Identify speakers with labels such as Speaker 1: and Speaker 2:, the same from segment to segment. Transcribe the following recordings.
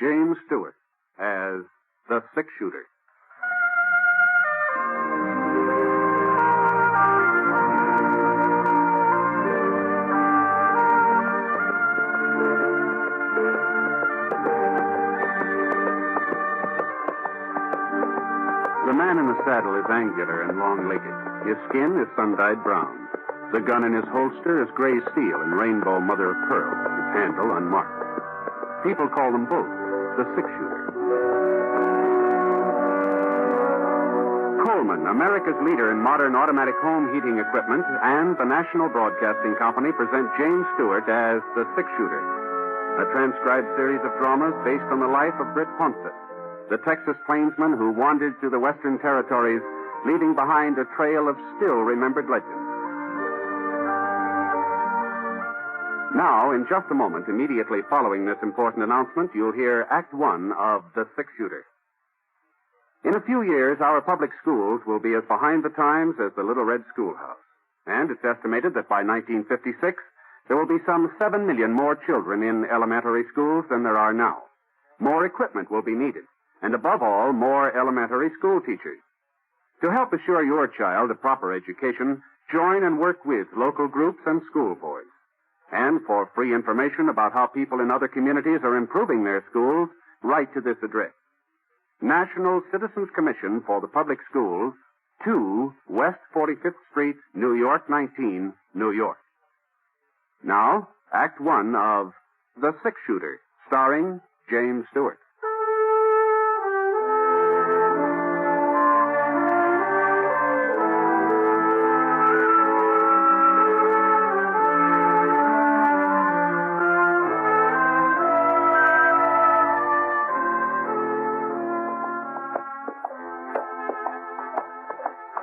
Speaker 1: James Stewart as the six-shooter. The man in the saddle is angular and long-legged. His skin is sun-dyed brown. The gun in his holster is gray steel and rainbow mother-of-pearl, its handle unmarked. People call them both the six-shooter. Coleman, America's leader in modern automatic home heating equipment, and the National Broadcasting Company present James Stewart as the six-shooter, a transcribed series of dramas based on the life of Britt Ponset, the Texas plainsman who wandered through the Western Territories, leaving behind a trail of still-remembered legends. Now, in just a moment, immediately following this important announcement, you'll hear Act One of The Six-Shooter. In a few years, our public schools will be as behind the times as the Little Red Schoolhouse. And it's estimated that by 1956, there will be some 7 million more children in elementary schools than there are now. More equipment will be needed. And above all, more elementary school teachers. To help assure your child a proper education, join and work with local groups and school boards. And for free information about how people in other communities are improving their schools, write to this address. National Citizens Commission for the Public Schools, 2 West 45th Street, New York 19, New York. Now, Act One of The Six-Shooter, starring James Stewart.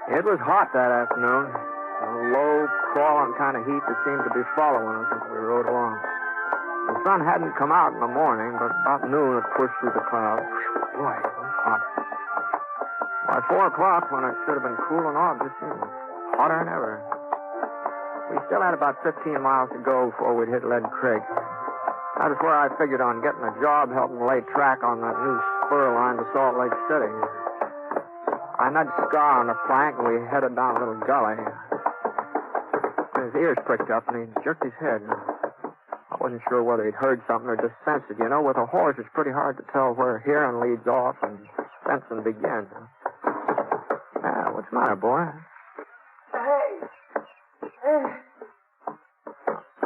Speaker 2: It was hot that afternoon. A low, crawling kind of heat that seemed to be following us as we rode along. The sun hadn't come out in the morning, but about noon it pushed through the clouds. Boy, it was hot. By 4 o'clock, when it should have been cooling off, it seemed hotter than ever. We still had about 15 miles to go before we'd hit Lead Creek. That was where I figured on getting a job helping lay track on that new spur line to Salt Lake City. I nudged Scar on the flank, and we headed down a little gully. His ears pricked up, and he jerked his head. I wasn't sure whether he'd heard something or just sensed it. You know, with a horse, it's pretty hard to tell where hearing leads off and sensing begins. What's the matter, boy?
Speaker 3: Hey.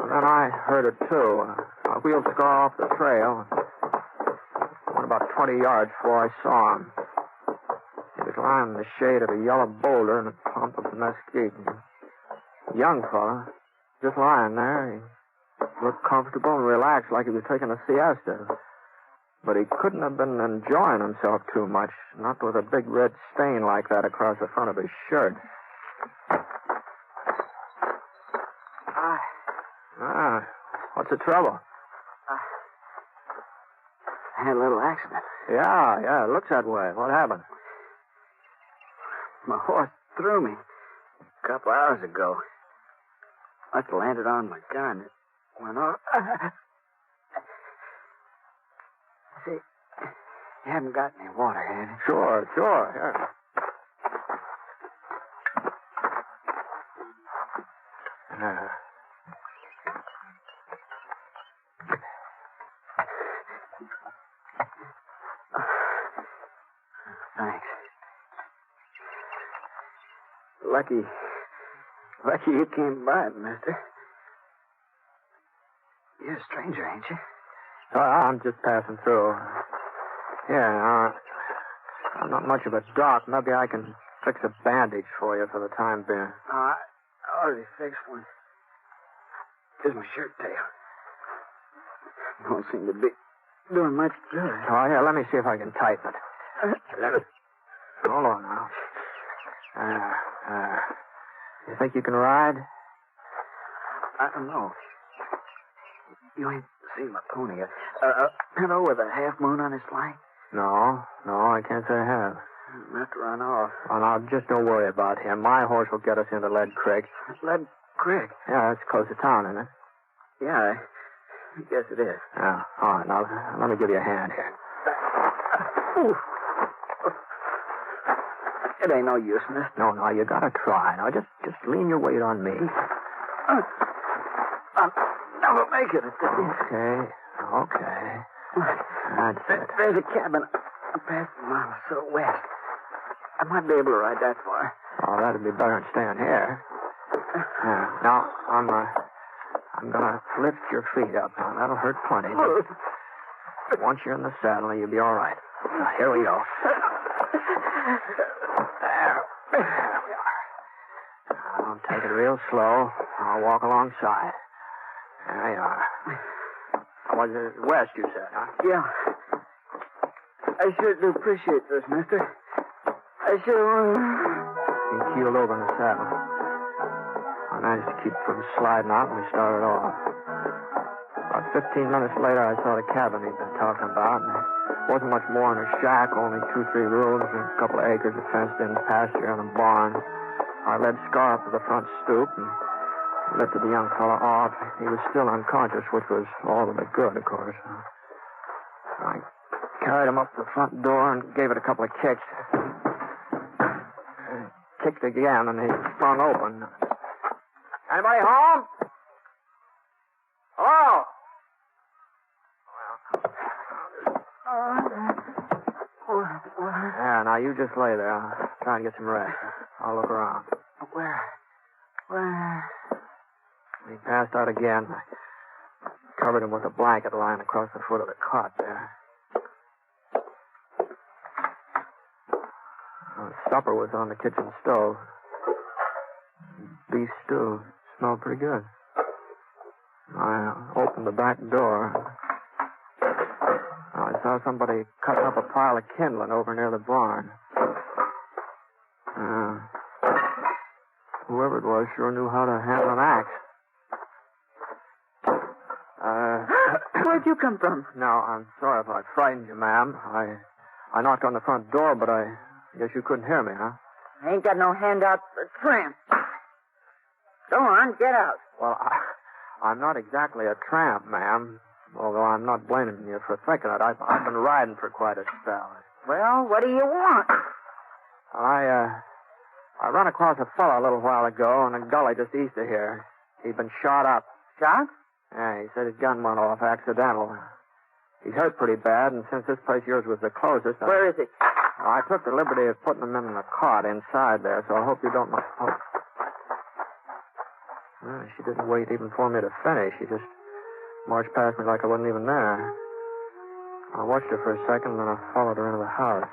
Speaker 2: And then I heard it, too. I wheeled Scar off the trail. Went about 20 yards before I saw him. He was lying in the shade of a yellow boulder in a clump of mesquite. A young fella, just lying there. He looked comfortable and relaxed like he was taking a siesta. But he couldn't have been enjoying himself too much, not with a big red stain like that across the front of his shirt. What's the trouble?
Speaker 3: I had a little accident.
Speaker 2: Yeah, it looks that way. What happened?
Speaker 3: My horse threw me a couple hours ago. Must have landed on my gun. It went off. See, you haven't got any water, have you?
Speaker 2: Sure. Yeah.
Speaker 3: Thanks. Lucky you came by, mister. You're a stranger, ain't you?
Speaker 2: I'm just passing through. Yeah, I'm not much of a doc. Maybe I can fix a bandage for you for the time being.
Speaker 3: I already fixed one. Just my shirt tail. Don't seem to be doing much good.
Speaker 2: Oh, yeah, let me see if I can tighten it. Hold on now. You think you can ride?
Speaker 3: I don't know. You ain't seen my pony yet. With a half moon on his flank?
Speaker 2: No, I can't say I have.
Speaker 3: I'll have to run off.
Speaker 2: Oh, now, just don't worry about him. My horse will get us into Lead Creek.
Speaker 3: Lead Creek?
Speaker 2: Yeah, it's close to town, isn't it?
Speaker 3: Yeah, I guess it is.
Speaker 2: Yeah, all right, now, let me give you a hand here.
Speaker 3: Ooh. It ain't no use, mister.
Speaker 2: No, you gotta try. Now, just lean your weight on me.
Speaker 3: I'll never make it at this.
Speaker 2: Okay. That's it.
Speaker 3: There's a cabin past a mile or so west. I might be able to ride that far.
Speaker 2: Oh, that'd be better than staying here. Now, I'm gonna lift your feet up. Now, that'll hurt plenty. But once you're in the saddle, you'll be all right. Now, here we go. There we are. I'll take it real slow. I'll walk alongside. There you are. Was it west, you said, huh?
Speaker 3: Yeah. I sure do appreciate this, mister. I sure...
Speaker 2: He keeled over in the saddle. I managed to keep from sliding out when we started off. About 15 minutes later, I saw the cabin he'd been talking about. And it wasn't much more than a shack, only 2-3 rooms, and a couple of acres of fenced-in pasture and a barn. I led Scar up to the front stoop and lifted the young fellow off. He was still unconscious, which was all of it good, of course. I carried him up to the front door and gave it a couple of kicks. Kicked again, and he sprung open. Anybody home? Hello? Yeah, now you just lay there. I'll try and get some rest. I'll look around.
Speaker 3: Where?
Speaker 2: He passed out again. I covered him with a blanket lying across the foot of the cot there. Supper was on the kitchen stove. Beef stew. Smelled pretty good. I opened the back door. I saw somebody cutting up a pile of kindling over near the barn. Whoever it was sure knew how to handle an axe.
Speaker 3: Where'd you come from?
Speaker 2: No, I'm sorry if I frightened you, ma'am. I knocked on the front door, but I guess you couldn't hear me, huh?
Speaker 3: I ain't got no handout for tramp. Go on, get out.
Speaker 2: Well, I'm not exactly a tramp, ma'am. Although I'm not blaming you for thinking it. I've been riding for quite a spell.
Speaker 3: Well, what do you want?
Speaker 2: I ran across a fellow a little while ago in a gully just east of here. He'd been shot up.
Speaker 3: Shot?
Speaker 2: Yeah, he said his gun went off accidental. He's hurt pretty bad, and since this place of yours was the closest...
Speaker 3: Where is he?
Speaker 2: I took the liberty of putting him in the cot inside there, so I hope you don't... Well, she didn't wait even for me to finish. She just marched past me like I wasn't even there. I watched her for a second, then I followed her into the house.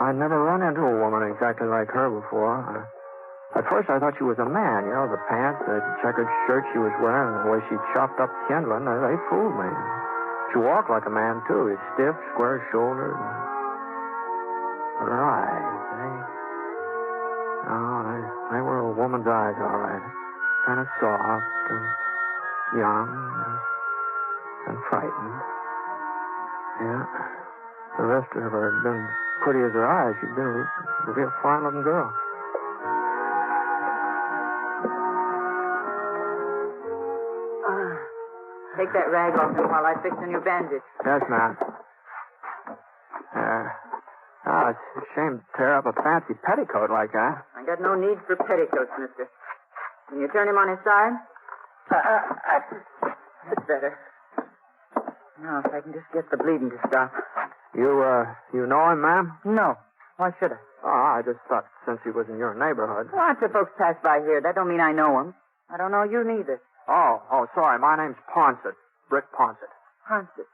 Speaker 2: I'd never run into a woman exactly like her before. At first, I thought she was a man. You know, the pants, the checkered shirt she was wearing, and the way she chopped up kindling, they fooled me. She walked like a man, too. Stiff, square-shouldered. But her eyes, they were a woman's eyes, all right. Kind of soft and young and frightened. Yeah. The rest of her had been pretty as her eyes. She'd been a real fine-looking girl.
Speaker 3: Take that rag off him while I fix a new bandage.
Speaker 2: Yes, ma'am. It's a shame to tear up a fancy petticoat like that.
Speaker 3: I got no need for petticoats, mister. Can you turn him on his side? That's better. Now, if I can just get the bleeding to stop.
Speaker 2: You know him, ma'am?
Speaker 3: No. Why should I?
Speaker 2: Oh, I just thought since he was in your neighborhood.
Speaker 3: Lots of folks pass by here. That don't mean I know him. I don't know you neither.
Speaker 2: Oh, sorry. My name's Ponset. Britt Ponset.
Speaker 3: Ponset.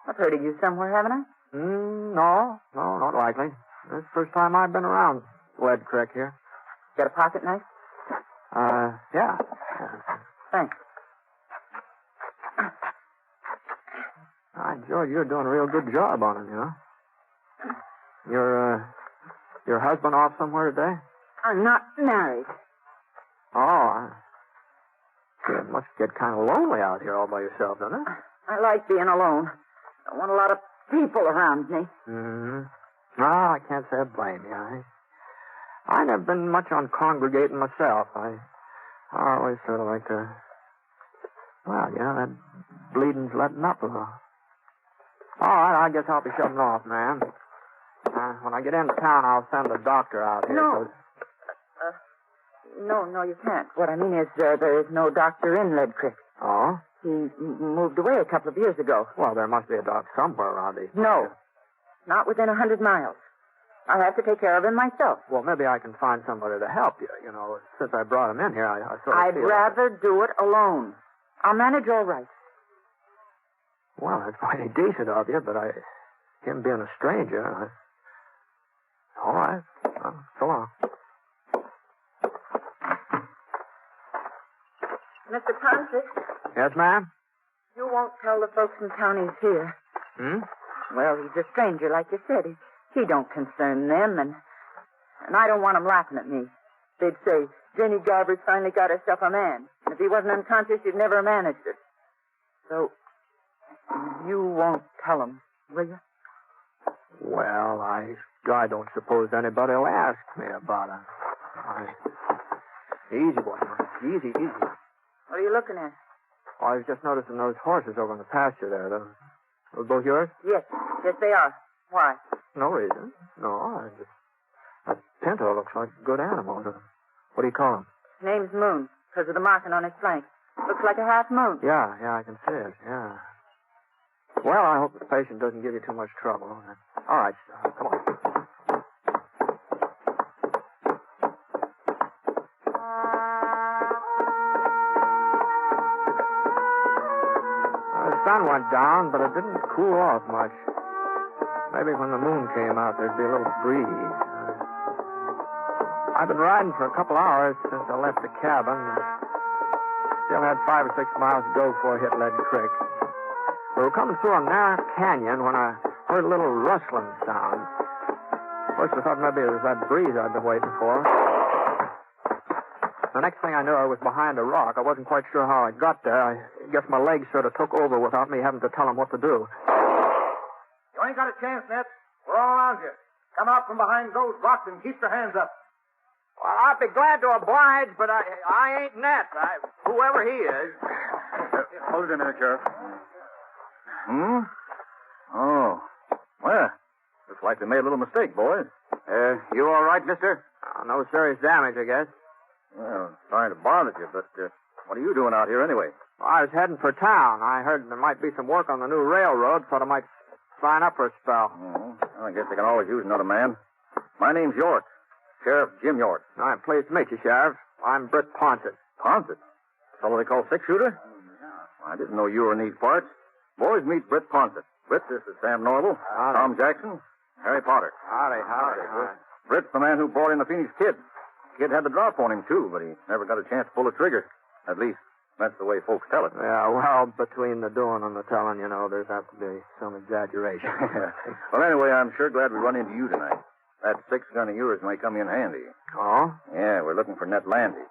Speaker 3: I've heard of you somewhere, haven't I?
Speaker 2: No, not likely. This is the first time I've been around Lead Creek here.
Speaker 3: Got a pocket knife?
Speaker 2: Yeah.
Speaker 3: Thanks.
Speaker 2: George, you're doing a real good job on him, you know. Your husband off somewhere today?
Speaker 3: I'm not married.
Speaker 2: Oh, it must get kind of lonely out here all by yourself, doesn't it?
Speaker 3: I like being alone. I want a lot of people around me.
Speaker 2: Mm-hmm. No, I can't say I blame you. I never been much on congregating myself. I always sort of like to, well, you know, that bleeding's letting up a little. All right, I guess I'll be shutting off, ma'am. When I get into town, I'll send the doctor out here.
Speaker 4: No. No, you can't. What I mean is there is no doctor in Lead Creek.
Speaker 2: Oh?
Speaker 4: He moved away a couple of years ago.
Speaker 2: Well, there must be a doc somewhere around these.
Speaker 4: No. Not within 100 miles. I'll have to take care of him myself.
Speaker 2: Well, maybe I can find somebody to help you. You know, since I brought him in here, I sort of
Speaker 4: I'd
Speaker 2: feel
Speaker 4: rather do it alone. I'll manage all right.
Speaker 2: Well, that's mighty decent of you, but him being a stranger, all right. Well, so long.
Speaker 4: Mr. Ponset,
Speaker 2: Yes, ma'am?
Speaker 4: you won't tell the folks in town he's here.
Speaker 2: Hmm?
Speaker 4: Well, he's a stranger, like you said. He don't concern them, and I don't want 'em laughing at me. They'd say, Jenny Garber's finally got herself a man. And if he wasn't unconscious, he'd never have managed it. So, you won't tell 'em, will you?
Speaker 2: Well, I don't suppose anybody will ask me about it. Easy, boy. Easy.
Speaker 4: What are you looking at?
Speaker 2: Oh, I was just noticing those horses over in the pasture there. Those both yours?
Speaker 4: Yes, they are. Why?
Speaker 2: No reason. No, that pinto looks like a good animal. What do you call him?
Speaker 4: His name's Moon, because of the marking on his flank. Looks like a half moon.
Speaker 2: Yeah, I can see it, yeah. Well, I hope the patient doesn't give you too much trouble. All right, come on. The sun went down, but it didn't cool off much. Maybe when the moon came out, there'd be a little breeze. I've been riding for a couple hours since I left the cabin. Still had 5 or 6 miles to go before I hit Lead Creek. We were coming through a narrow canyon when I heard a little rustling sound. First, I thought maybe it was that breeze I'd been waiting for. The next thing I knew, I was behind a rock. I wasn't quite sure how I got there. I guess my legs sort of took over without me having to tell them what to do.
Speaker 5: You ain't got a chance, Ned. We're all around you. Come out from behind those rocks and keep your hands up.
Speaker 2: Well, I'd be glad to oblige, but I ain't Ned. Whoever he is.
Speaker 5: Hold it in there, Sheriff. Oh. Well, looks like they made a little mistake, boys.
Speaker 1: You all right, mister?
Speaker 2: No serious damage, I guess.
Speaker 5: Well, sorry to bother you, but what are you doing out here anyway?
Speaker 2: Well, I was heading for town. I heard there might be some work on the new railroad, thought I might sign up for a spell.
Speaker 5: Well, I guess they can always use another man. My name's York. Sheriff Jim York.
Speaker 2: I'm pleased to meet you, Sheriff. I'm Britt Ponset.
Speaker 5: Ponset? Fellow they call six-shooter? I didn't know you were in these parts. Boys, meet Britt Ponset. Britt, this is Sam Norval, Tom Jackson, Harry Potter.
Speaker 2: Howdy.
Speaker 5: Britt's the man who brought in the Phoenix Kid. Kid had the drop on him, too, but he never got a chance to pull a trigger. At least, that's the way folks tell it.
Speaker 2: Yeah, well, between the doing and the telling, there's apt to be some exaggeration.
Speaker 5: Well, anyway, I'm sure glad we run into you tonight. That 6-gun of yours may come in handy.
Speaker 2: Oh?
Speaker 5: Yeah, we're looking for Ned Landy.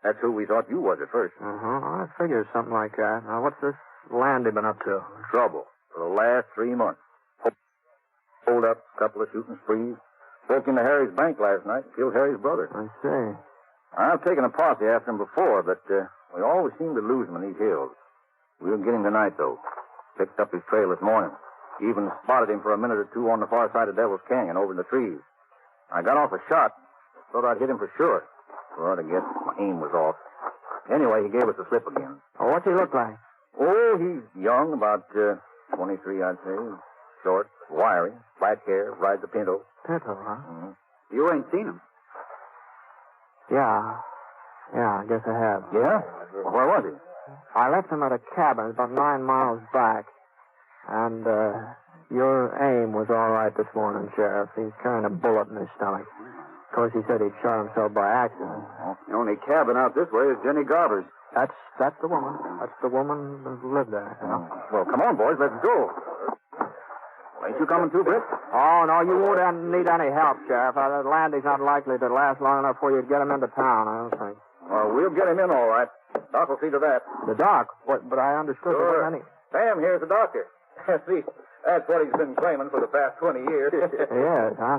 Speaker 5: That's who we thought you was at first.
Speaker 2: I figured something like that. Now, what's this Landy been up to?
Speaker 5: Trouble for the last 3 months. Hold up, couple of shooting sprees. Broke into Harry's bank last night and killed Harry's brother.
Speaker 2: I see.
Speaker 5: I've taken a posse after him before, but we always seem to lose him in these hills. We'll get him tonight, though. Picked up his trail this morning. Even spotted him for a minute or two on the far side of Devil's Canyon over in the trees. I got off a shot. Thought I'd hit him for sure. Well, I guess my aim was off. Anyway, he gave us the slip again.
Speaker 2: Oh, what's he look like?
Speaker 5: Oh, he's young, about 23, I'd say. Short, wiry, black hair, rides a pinto.
Speaker 2: Pinto, huh?
Speaker 5: Mm-hmm.
Speaker 1: You ain't seen him.
Speaker 2: Yeah, I guess I have.
Speaker 5: Yeah? Well, where was he?
Speaker 2: I left him at a cabin about 9 miles back. And, your aim was all right this morning, Sheriff. He's carrying a bullet in his stomach. Of course, he said he'd shot himself by accident.
Speaker 1: The only cabin out this way is Jenny Garber's.
Speaker 2: That's the woman. That's the woman who lived there.
Speaker 5: Well, come on, boys, let's go. Ain't you coming too, Britt?
Speaker 2: Oh, no, you won't need any help, Sheriff. Landy's not likely to last long enough for you to get him into town, I don't think.
Speaker 5: Well, we'll get him in all right. Doc will see to that.
Speaker 2: The doc? But I understood there wasn't any...
Speaker 5: Sam here's the doctor. See, that's what he's been claiming for the past 20 years.
Speaker 2: Yes, huh?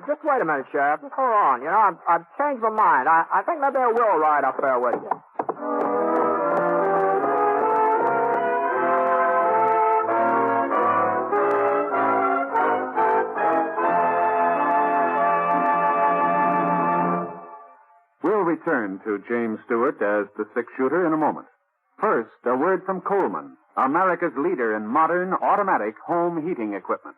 Speaker 2: Just wait a minute, Sheriff. Just hold on. I've changed my mind. I think maybe I will ride up there with you.
Speaker 1: return to James Stewart as the six-shooter in a moment. First, a word from Coleman, America's leader in modern automatic home heating equipment.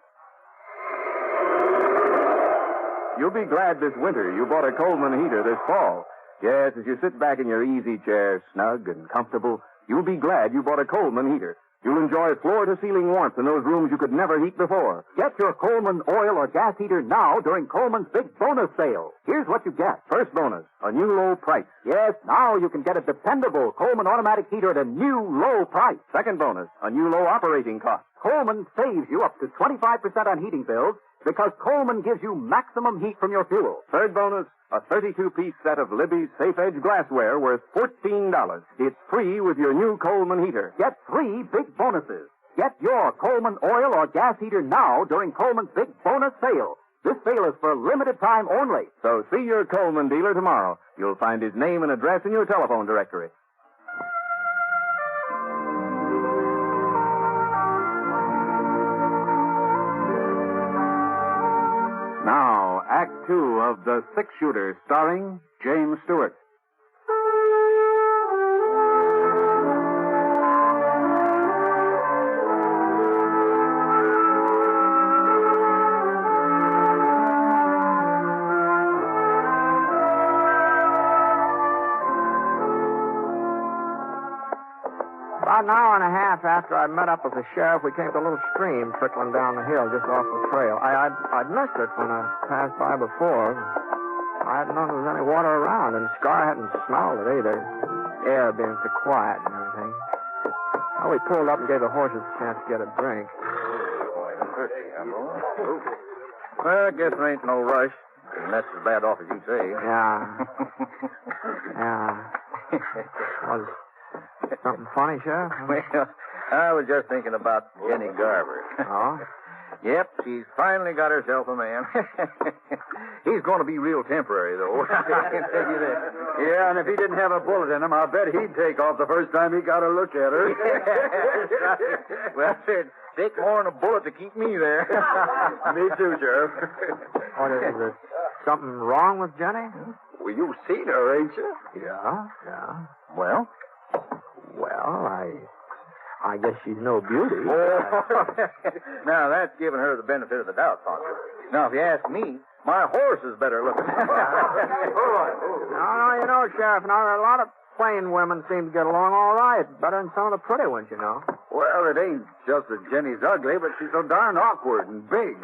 Speaker 1: You'll be glad this winter you bought a Coleman heater this fall. Yes, as you sit back in your easy chair, snug and comfortable, you'll be glad you bought a Coleman heater. You'll enjoy floor-to-ceiling warmth in those rooms you could never heat before. Get your Coleman oil or gas heater now during Coleman's big bonus sale. Here's what you get. First bonus, a new low price. Yes, now you can get a dependable Coleman automatic heater at a new low price. Second bonus, a new low operating cost. Coleman saves you up to 25% on heating bills because Coleman gives you maximum heat from your fuel. Third bonus, a 32-piece set of Libby's Safe Edge glassware worth $14. It's free with your new Coleman heater. Get 3 big bonuses. Get your Coleman oil or gas heater now during Coleman's big bonus sale. This sale is for a limited time only. So see your Coleman dealer tomorrow. You'll find his name and address in your telephone directory. Now, Act Two of The Six-Shooter, starring James Stewart.
Speaker 2: About an hour and a half after I met up with the sheriff, we came to a little stream trickling down the hill just off the trail. I'd missed it when I passed by before. I hadn't known there was any water around, and Scar hadn't smelled it either. The air being so quiet and everything. Well, we pulled up and gave the horses a chance to get a drink.
Speaker 5: Well, I guess there ain't no rush. And that's as bad off as you say.
Speaker 2: Yeah. Yeah. Was something funny, Sheriff?
Speaker 5: Well, I was just thinking about Jenny Garver.
Speaker 2: Oh?
Speaker 5: Yep, she's finally got herself a man. He's going to be real temporary, though. I can tell you that.
Speaker 3: Yeah, and if he didn't have a bullet in him, I'll bet he'd take off the first time he got a look at her.
Speaker 5: Well, it'd take more than a bullet to keep me there.
Speaker 3: Me too, Sheriff.
Speaker 2: What, is there something wrong with Jenny?
Speaker 3: Well, you've seen her, ain't you?
Speaker 2: Yeah.
Speaker 5: Well?
Speaker 2: Well, I guess she's no beauty.
Speaker 5: Now, that's giving her the benefit of the doubt, Ponset. Now, if you ask me, my horse is better looking.
Speaker 2: No, you know, Sheriff, now a lot of plain women seem to get along all right. Better than some of the pretty ones, you know.
Speaker 3: Well, it ain't just that Jenny's ugly, but she's so darn awkward and big.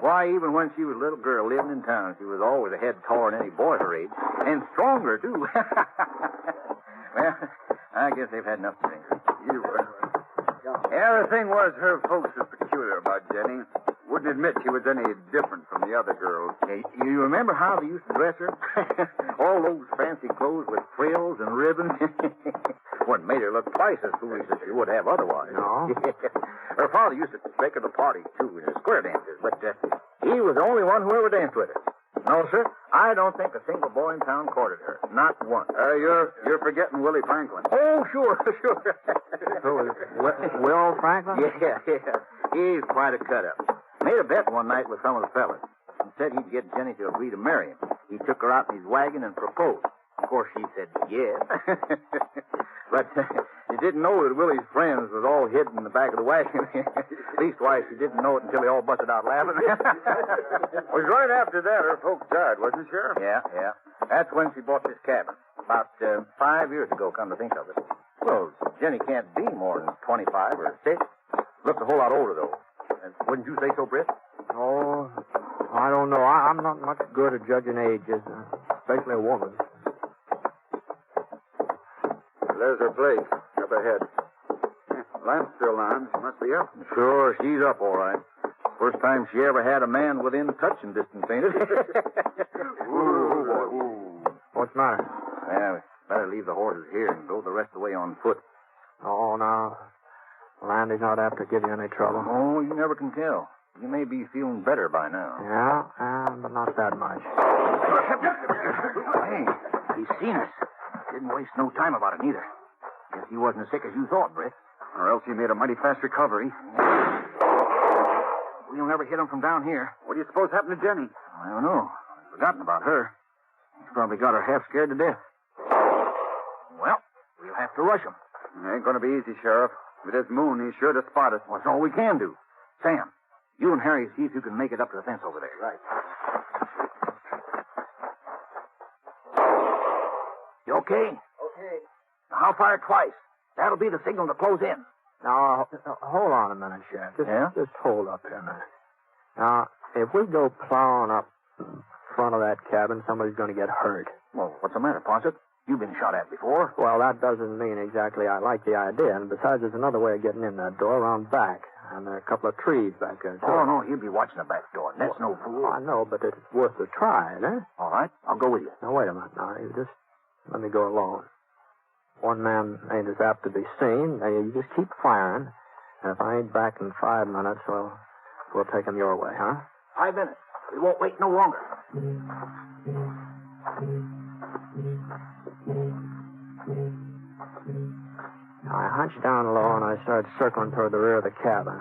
Speaker 5: Why, even when she was a little girl living in town, she was always a head taller than any boy her age. And stronger, too. Well, I guess they've had enough to drink.
Speaker 3: Yeah, the thing was, her folks were peculiar about Jenny. Wouldn't admit she was any different from the other girls.
Speaker 5: Hey, you remember how they used to dress her? All those fancy clothes with frills and ribbons. What made her look twice as foolish as she would have otherwise.
Speaker 2: No?
Speaker 5: Her father used to take her to parties, too, in square dances, but he was the only one who ever danced with her. No, sir, I don't think a single boy in town courted her. Not one.
Speaker 3: You're forgetting Willie Franklin.
Speaker 5: Oh, sure.
Speaker 2: Who is Will Franklin?
Speaker 5: Yeah. He's quite a cut-up. Made a bet one night with some of the fellas. He said he'd get Jenny to agree to marry him. He took her out in his wagon and proposed. Of course, she said yes. But he didn't know that Willie's friends was all hidden in the back of the wagon. Leastwise, he didn't know it until they all busted out laughing.
Speaker 3: It was right after that her folks died, wasn't it, Sheriff?
Speaker 5: Yeah. That's when she bought this cabin. About 5 years ago, come to think of it. Well, Jenny can't be more than 25 or 6. Looks a whole lot older, though. Wouldn't you say so, Britt?
Speaker 2: Oh, I don't know. I'm not much good at judging ages, especially a woman.
Speaker 3: There's her place, up ahead. Lamp's still on. She must be up.
Speaker 5: Sure, she's up all right. First time she ever had a man within touching distance, ain't it?
Speaker 2: Ooh. What's the matter?
Speaker 5: Yeah, we better leave the horses here and go the rest of the way on foot.
Speaker 2: Oh, no. Landy's not apt to give you any trouble.
Speaker 5: Oh, you never can tell. You may be feeling better by now.
Speaker 2: Yeah, but not that much.
Speaker 5: Hey, he's seen us. Didn't waste no time about it, neither. Guess he wasn't as sick as you thought, Britt.
Speaker 3: Or else he made a mighty fast recovery.
Speaker 5: We'll never hit him from down here.
Speaker 3: What do you suppose happened to Jenny?
Speaker 5: I don't know. I've forgotten about her. He's probably got her half scared to death. Well, we'll have to rush him.
Speaker 1: It ain't going to be easy, Sheriff. With his moon, he's sure to spot us.
Speaker 5: Well, that's all we can do. Sam, you and Harry see if you can make it up to the fence over there.
Speaker 1: Right.
Speaker 5: You okay?
Speaker 3: Okay.
Speaker 5: Now, I'll fire twice. That'll be the signal to close in.
Speaker 2: Now, hold on a minute, Sheriff. Just hold up here a minute. Now, if we go plowing up in front of that cabin, somebody's going to get hurt.
Speaker 5: Well, what's the matter, Ponset? You've been shot at before.
Speaker 2: Well, that doesn't mean exactly I like the idea. And besides, there's another way of getting in that door around back. And there are a couple of trees back there, too.
Speaker 5: Oh, no, he'll be watching the back door. That's no fool.
Speaker 2: I know, but it's worth a try, eh?
Speaker 5: All right, I'll go with you.
Speaker 2: Now, wait a minute. Now, you just let me go alone. One man ain't as apt to be seen. Now, you just keep firing. And if I ain't back in 5 minutes, well, we'll take him your way, huh?
Speaker 5: 5 minutes. We won't wait no longer.
Speaker 2: I hunched down low and I started circling toward the rear of the cabin.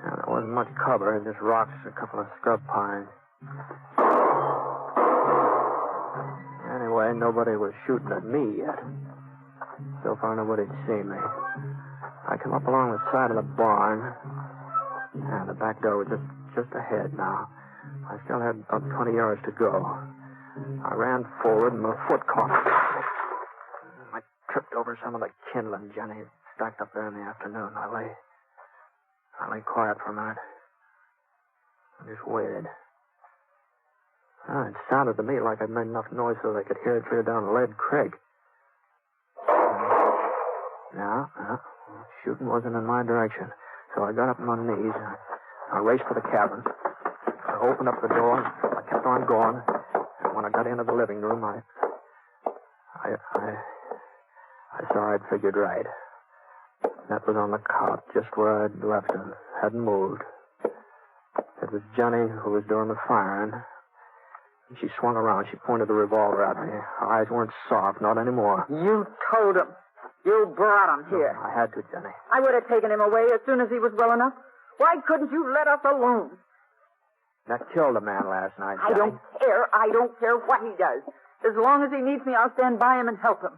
Speaker 2: And there wasn't much cover, just rocks, a couple of scrub pines. Anyway, nobody was shooting at me yet. So far, nobody'd seen me. I come up along the side of the barn. And the back door was just ahead now. I still had about 20 yards to go. I ran forward and my foot caught. I tripped over some of the kindling Jenny stacked up there in the afternoon. I lay quiet for a minute. I just waited. It sounded to me like I'd made enough noise so they could hear it clear down Lead Creek. No, shooting wasn't in my direction. So I got up on my knees. I raced for the cabin. I opened up the door. I kept on going. And when I got into the living room, I saw I'd figured right. That was on the cot, just where I'd left him. Hadn't moved. It was Jenny who was doing the firing. She swung around. She pointed the revolver at me. Her eyes weren't soft, not anymore.
Speaker 4: You told him. You brought him here.
Speaker 2: I had to, Jenny.
Speaker 4: I would have taken him away as soon as he was well enough. Why couldn't you let us alone?
Speaker 2: That killed a man last night, Jenny.
Speaker 4: I don't care. I don't care what he does. As long as he needs me, I'll stand by him and help him.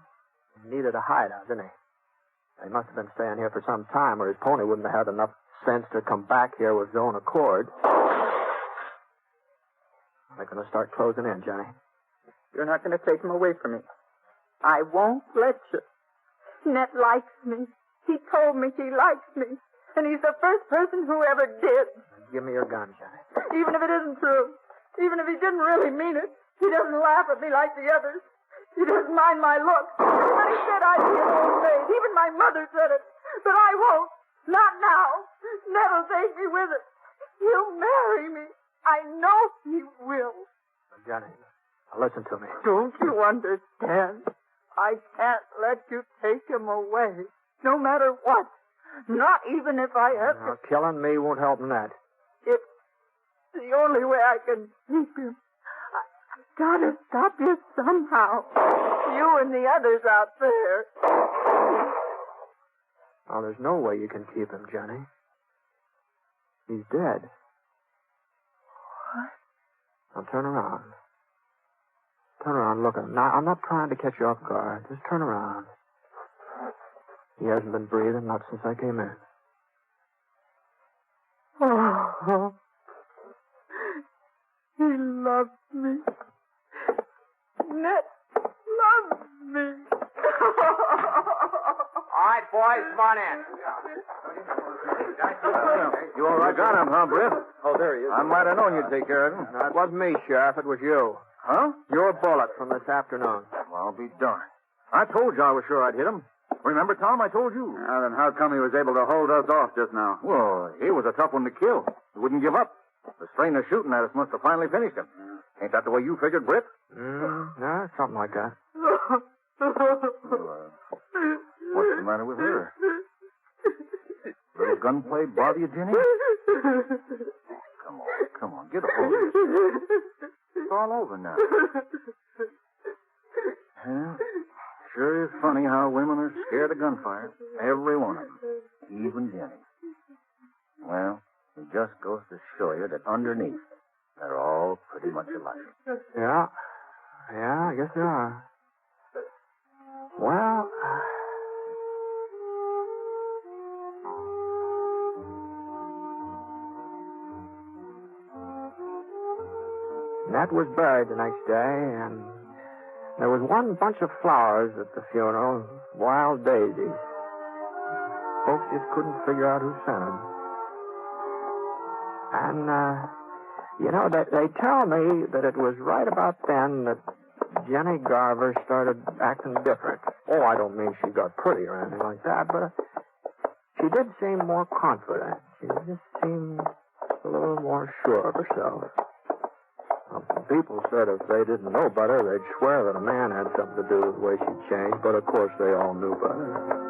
Speaker 2: He needed a hideout, didn't he? He must have been staying here for some time, or his pony wouldn't have had enough sense to come back here with his own accord. They're going to start closing in, Jenny.
Speaker 4: You're not going to take him away from me. I won't let you. Ned likes me. He told me he likes me. And he's the first person who ever did.
Speaker 2: Give me your gun, Jenny.
Speaker 4: Even if it isn't true. Even if he didn't really mean it. He doesn't laugh at me like the others. He doesn't mind my looks. Everybody said I'd be an old maid. Even my mother said it. But I won't. Not now. Ned'll take me with it. He'll marry me. I know he will.
Speaker 2: Jenny, now listen to me.
Speaker 4: Don't you understand? I can't let you take him away. No matter what. Not even if I have to.
Speaker 2: Killing me won't help in that.
Speaker 4: It's the only way I can keep him. I've got to stop you somehow. You and the others out there.
Speaker 2: Oh, there's no way you can keep him, Jenny. He's dead.
Speaker 4: What?
Speaker 2: Now turn around. Turn around, look. Now, I'm not trying to catch you off guard. Just turn around. He hasn't been breathing, not since I came in.
Speaker 4: Oh, he loves me. Ned loves me.
Speaker 2: All right, boys, come on in.
Speaker 5: You all right? Got him, huh, Britt?
Speaker 3: Oh, there he is.
Speaker 5: I might have known you'd take care of him.
Speaker 2: No, it wasn't me, Sheriff. It was you.
Speaker 5: Huh?
Speaker 2: Your bullet from this afternoon.
Speaker 5: Well, I'll be darned. I told you I was sure I'd hit him. Remember, Tom, I told you.
Speaker 1: Then how come he was able to hold us off just now?
Speaker 5: Well, he was a tough one to kill. He wouldn't give up. The strain of shooting at us must have finally finished him. Ain't that the way you figured, Britt?
Speaker 2: No, something like that.
Speaker 5: What's the matter with her? Little gunplay bother you, Jenny? Come on, get a hold of it. It's all over now. Well, sure is funny how women are scared of gunfire. Every one of them. Even Jenny. Well, it just goes to show you that underneath, they're all pretty much alike.
Speaker 2: Yeah. Yeah, I guess there are. Well, Ned was buried the next day, and there was one bunch of flowers at the funeral, wild daisies. Folks just couldn't figure out who sent them. And, they tell me that it was right about then that Jenny Garver started acting different. Oh, I don't mean she got pretty or anything like that, but she did seem more confident. She just seemed a little more sure of herself. Well, people said if they didn't know better, they'd swear that a man had something to do with the way she changed, but of course they all knew better.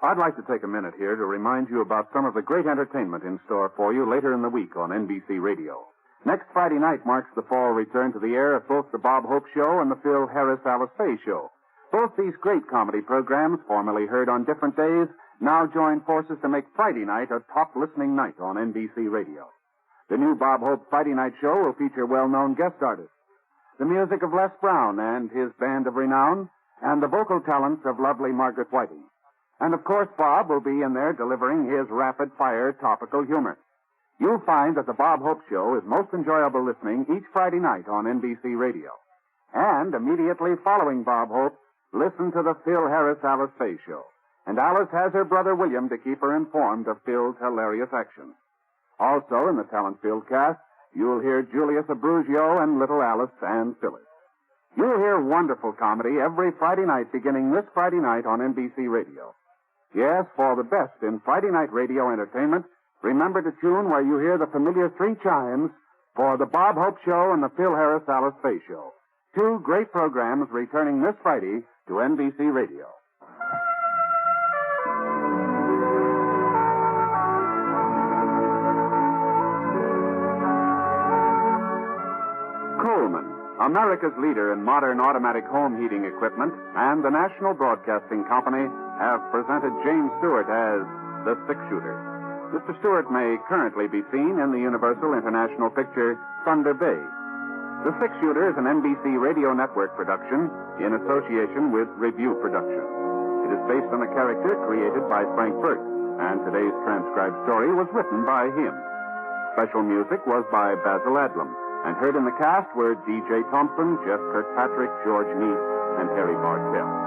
Speaker 1: I'd like to take a minute here to remind you about some of the great entertainment in store for you later in the week on NBC Radio. Next Friday night marks the fall return to the air of both the Bob Hope Show and the Phil Harris Alice Faye Show. Both these great comedy programs, formerly heard on different days, now join forces to make Friday night a top listening night on NBC Radio. The new Bob Hope Friday night show will feature well-known guest artists, the music of Les Brown and his band of renown, and the vocal talents of lovely Margaret Whiting. And, of course, Bob will be in there delivering his rapid-fire topical humor. You'll find that the Bob Hope Show is most enjoyable listening each Friday night on NBC Radio. And immediately following Bob Hope, listen to the Phil Harris Alice Faye Show. And Alice has her brother William to keep her informed of Phil's hilarious actions. Also, in the talent-filled cast, you'll hear Julius Abruzio and little Alice and Phyllis. You'll hear wonderful comedy every Friday night beginning this Friday night on NBC Radio. Yes, for the best in Friday night radio entertainment, remember to tune where you hear the familiar three chimes for the Bob Hope Show and the Phil Harris Alice Faye Show. Two great programs returning this Friday to NBC Radio. Coleman, America's leader in modern automatic home heating equipment, and the National Broadcasting Company have presented James Stewart as the six-shooter. Mr. Stewart may currently be seen in the Universal International picture Thunder Bay. The Six-Shooter is an NBC Radio Network production in association with Review Productions. It is based on a character created by Frank Burke, and today's transcribed story was written by him. Special music was by Basil Adlam, and heard in the cast were D.J. Thompson, Jeff Kirkpatrick, George Neese, and Harry Bartell.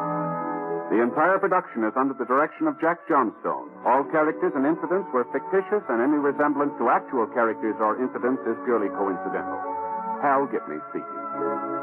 Speaker 1: The entire production is under the direction of Jack Johnstone. All characters and incidents were fictitious, and any resemblance to actual characters or incidents is purely coincidental. Hal Gibney speaking.